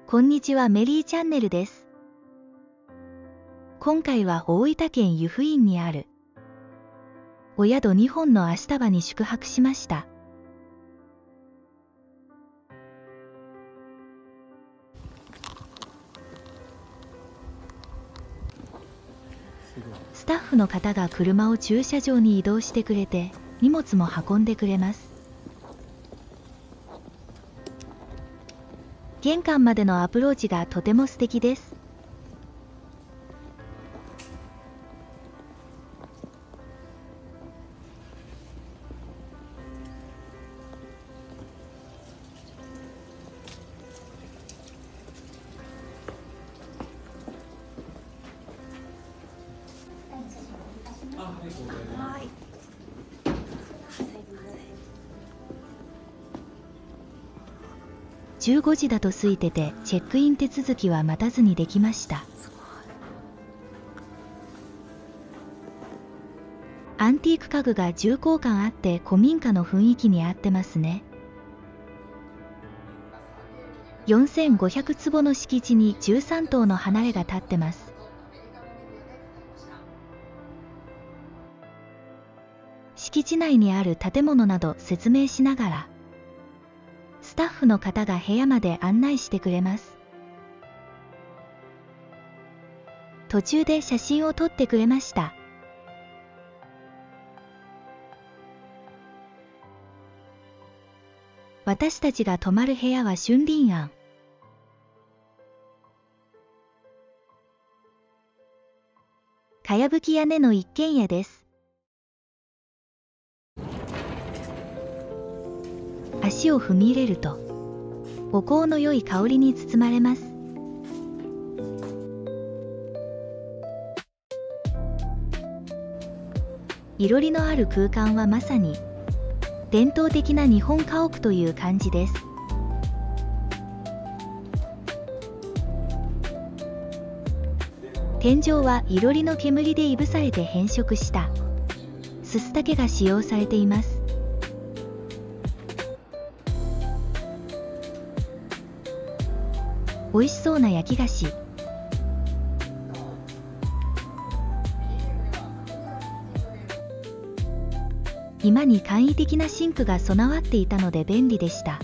こんにちは、メリーチャンネルです。今回は大分県湯布院にあるお宿2本の足場に宿泊しました。スタッフの方が車を駐車場に移動してくれて、荷物も運んでくれます。玄関までのアプローチがとても素敵です。15時だと空いてて、チェックイン手続きは待たずにできました。アンティーク家具が重厚感あって古民家の雰囲気に合ってますね。4500坪の敷地に13棟の離れが立ってます。敷地内にある建物など説明しながら、スタッフの方が部屋まで案内してくれます。途中で写真を撮ってくれました。私たちが泊まる部屋は春林庵。かやぶき屋根の一軒家です。足を踏み入れると、お香の良い香りに包まれます。いろりのある空間はまさに伝統的な日本家屋という感じです。天井はいろりの煙でいぶされて変色したすす竹が使用されています。美味しそうな焼き菓子。居間に簡易的なシンクが備わっていたので便利でした。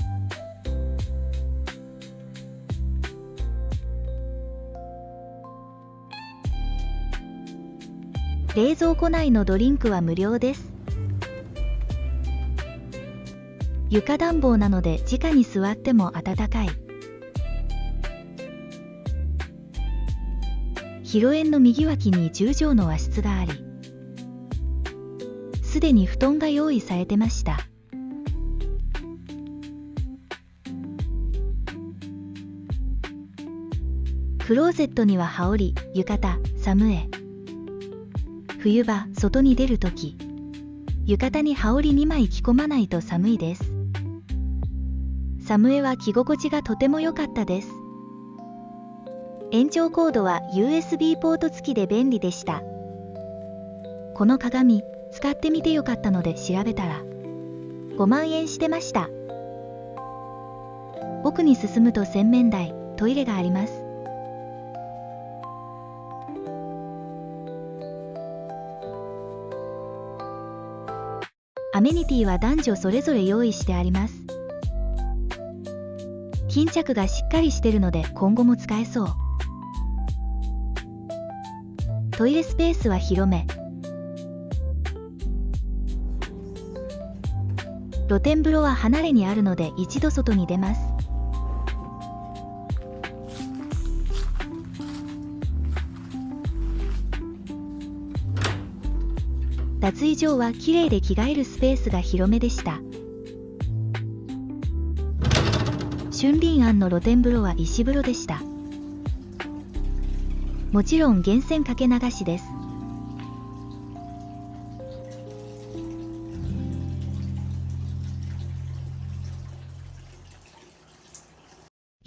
冷蔵庫内のドリンクは無料です。床暖房なので直に座っても暖かい。広縁の右脇に10畳の和室があり、すでに布団が用意されてました。クローゼットには羽織、浴衣、寒衣。冬場、外に出るとき、浴衣に羽織2枚着込まないと寒いです。寒衣は着心地がとても良かったです。延長コードは USB ポート付きで便利でした。この鏡、使ってみてよかったので調べたら、5万円してました。奥に進むと洗面台、トイレがあります。アメニティは男女それぞれ用意してあります。巾着がしっかりしてるので今後も使えそう。トイレスペースは広め。露天風呂は離れにあるので一度外に出ます。脱衣場はきれいで着替えるスペースが広めでした。春林庵の露天風呂は石風呂でした。もちろん源泉かけ流しです。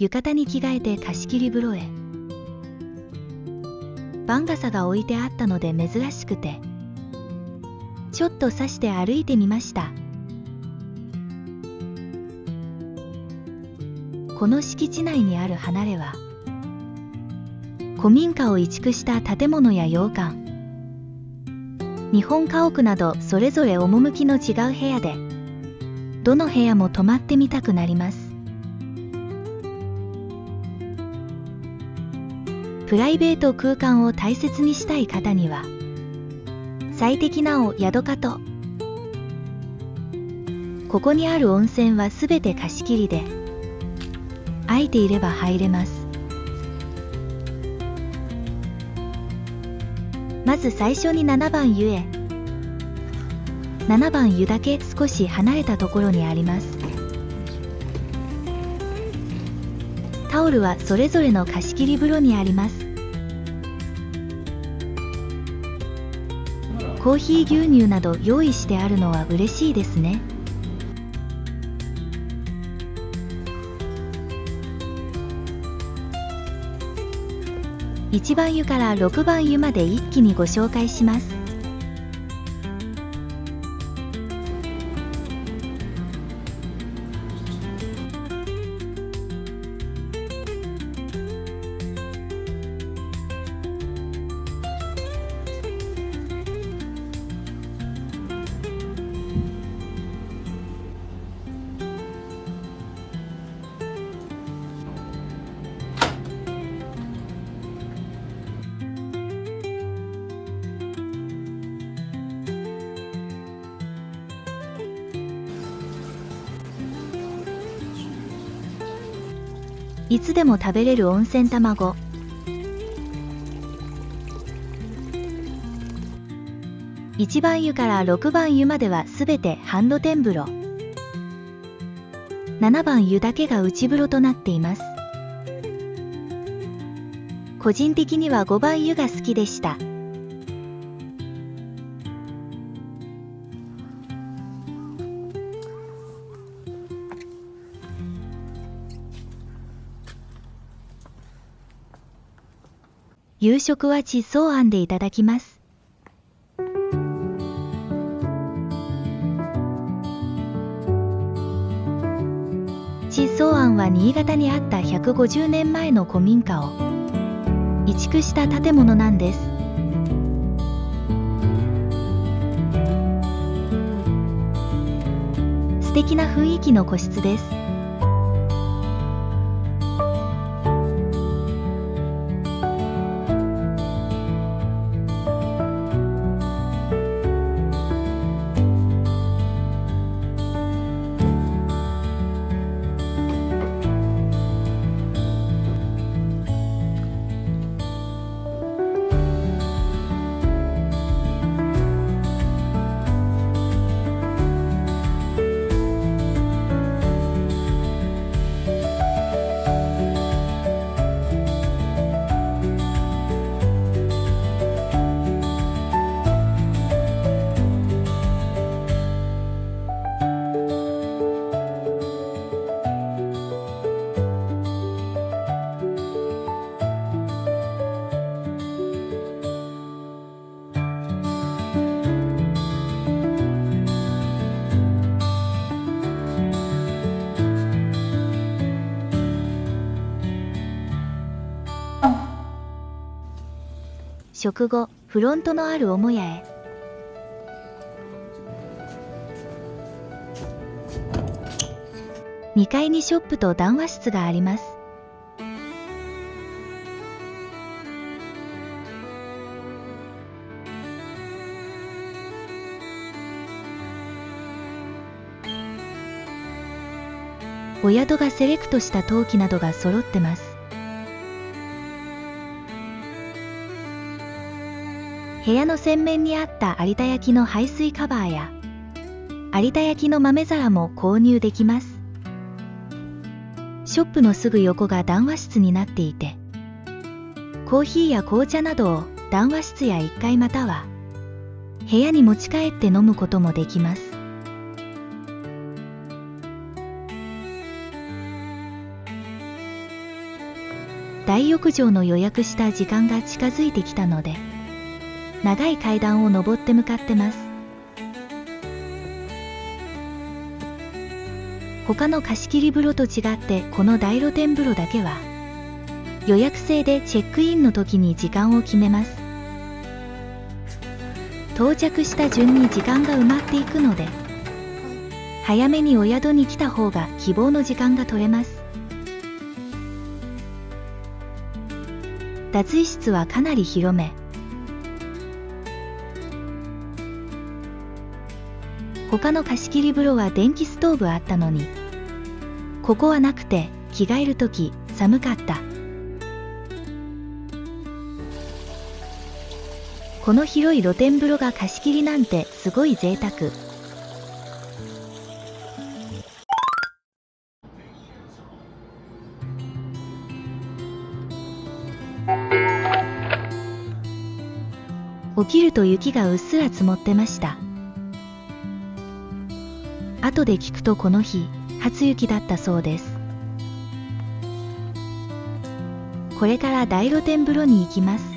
浴衣に着替えて貸し切り風呂へ。番傘が置いてあったので珍しくて、ちょっと差して歩いてみました。この敷地内にある離れは、古民家を移築した建物や洋館、日本家屋などそれぞれ趣の違う部屋で、どの部屋も泊まってみたくなります。プライベート空間を大切にしたい方には、最適なお宿かと。ここにある温泉はすべて貸し切りで、空いていれば入れます。まず最初に7番湯へ。7番湯だけ少し離れたところにあります。タオルはそれぞれの貸し切り風呂にあります。コーヒー牛乳など用意してあるのは嬉しいですね。1番湯から6番湯まで一気にご紹介します。いつでも食べれる温泉卵。1番湯から6番湯まではすべてハンド天風呂。7番湯だけが内風呂となっています。個人的には5番湯が好きでした。夕食は地層庵でいただきます。地層庵は新潟にあった150年前の古民家を移築した建物なんです。素敵な雰囲気の個室です。食後、フロントのある母屋へ。2階にショップと談話室があります。お宿がセレクトした陶器などが揃ってます。部屋の洗面にあった有田焼の排水カバーや有田焼の豆皿も購入できます。ショップのすぐ横が談話室になっていて、コーヒーや紅茶などを談話室や1階または部屋に持ち帰って飲むこともできます。大浴場の予約した時間が近づいてきたので、長い階段を登って向かってます。他の貸し切り風呂と違ってこの大露天風呂だけは予約制でチェックインの時に時間を決めます。到着した順に時間が埋まっていくので、早めにお宿に来た方が希望の時間が取れます。脱衣室はかなり広め。他の貸し切り風呂は電気ストーブあったのに、ここはなくて着替えるとき寒かった。この広い露天風呂が貸し切りなんてすごい贅沢。起きると雪がうっすら積もってました。後で聞くとこの日、初雪だったそうです。これから大露天風呂に行きます。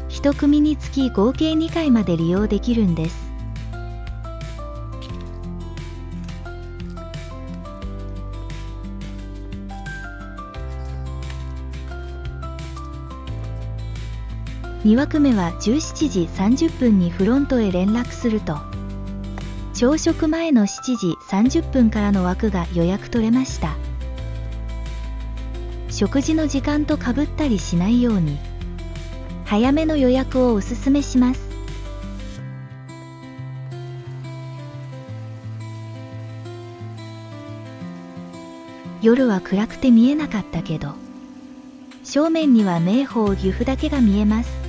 一組につき合計2回まで利用できるんです。2枠目は17時30分にフロントへ連絡すると、朝食前の7時30分からの枠が予約取れました。食事の時間とかぶったりしないように、早めの予約をおすすめします。夜は暗くて見えなかったけど、正面には名峰岐阜岳が見えます。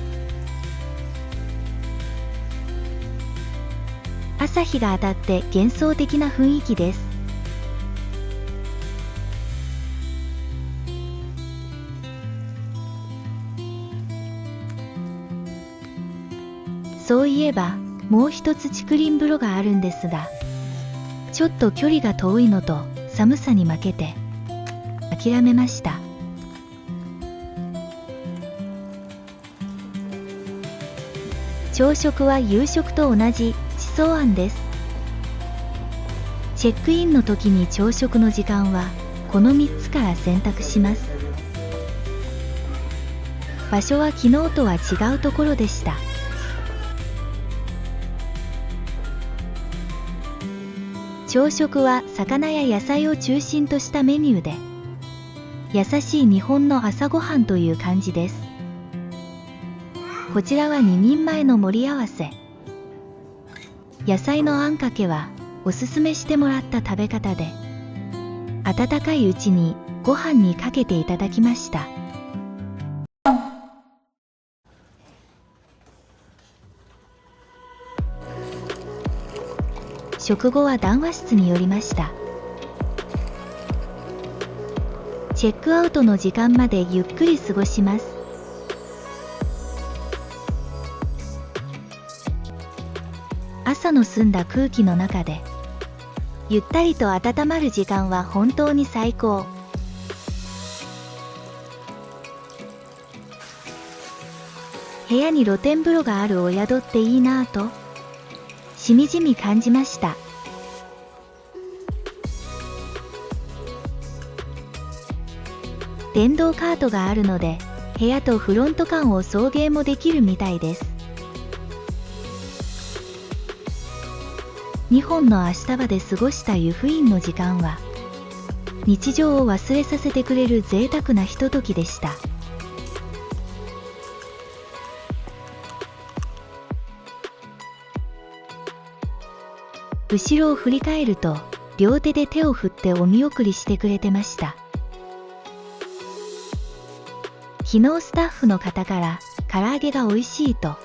朝日が当たって幻想的な雰囲気です。そういえば、もう一つ竹林風呂があるんですが、ちょっと距離が遠いのと寒さに負けて諦めました。朝食は夕食と同じ地層庵です。チェックインの時に朝食の時間はこの3つから選択します。場所は昨日とは違うところでした。朝食は魚や野菜を中心としたメニューで、優しい日本の朝ごはんという感じです。こちらは2人前の盛り合わせ。野菜のあんかけはおすすめしてもらった食べ方で、温かいうちにご飯にかけていただきました。食後は談話室に寄りました。チェックアウトの時間までゆっくり過ごします。朝の澄んだ空気の中でゆったりと温まる時間は本当に最高。部屋に露天風呂があるお宿っていいなぁとしみじみ感じました。電動カートがあるので部屋とフロント間を送迎もできるみたいです。2本の足束で過ごした湯布院の時間は日常を忘れさせてくれる贅沢なひとときでした。後ろを振り返ると両手で手を振ってお見送りしてくれてました。昨日スタッフの方から唐揚げが美味しいと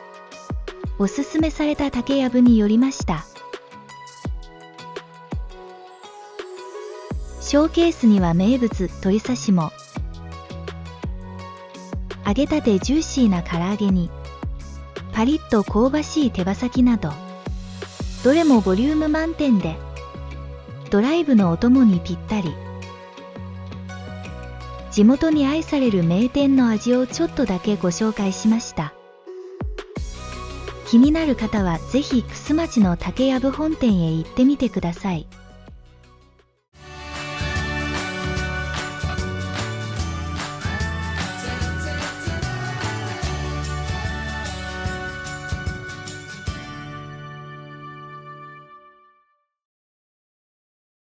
おすすめされた竹やぶに寄りました。ショーケースには名物鶏刺しも、揚げたてジューシーな唐揚げにパリッと香ばしい手羽先など、どれもボリューム満点でドライブのお供にぴったり。地元に愛される名店の味をちょっとだけご紹介しました。気になる方はぜひ玖珠町の竹やぶ本店へ行ってみてください。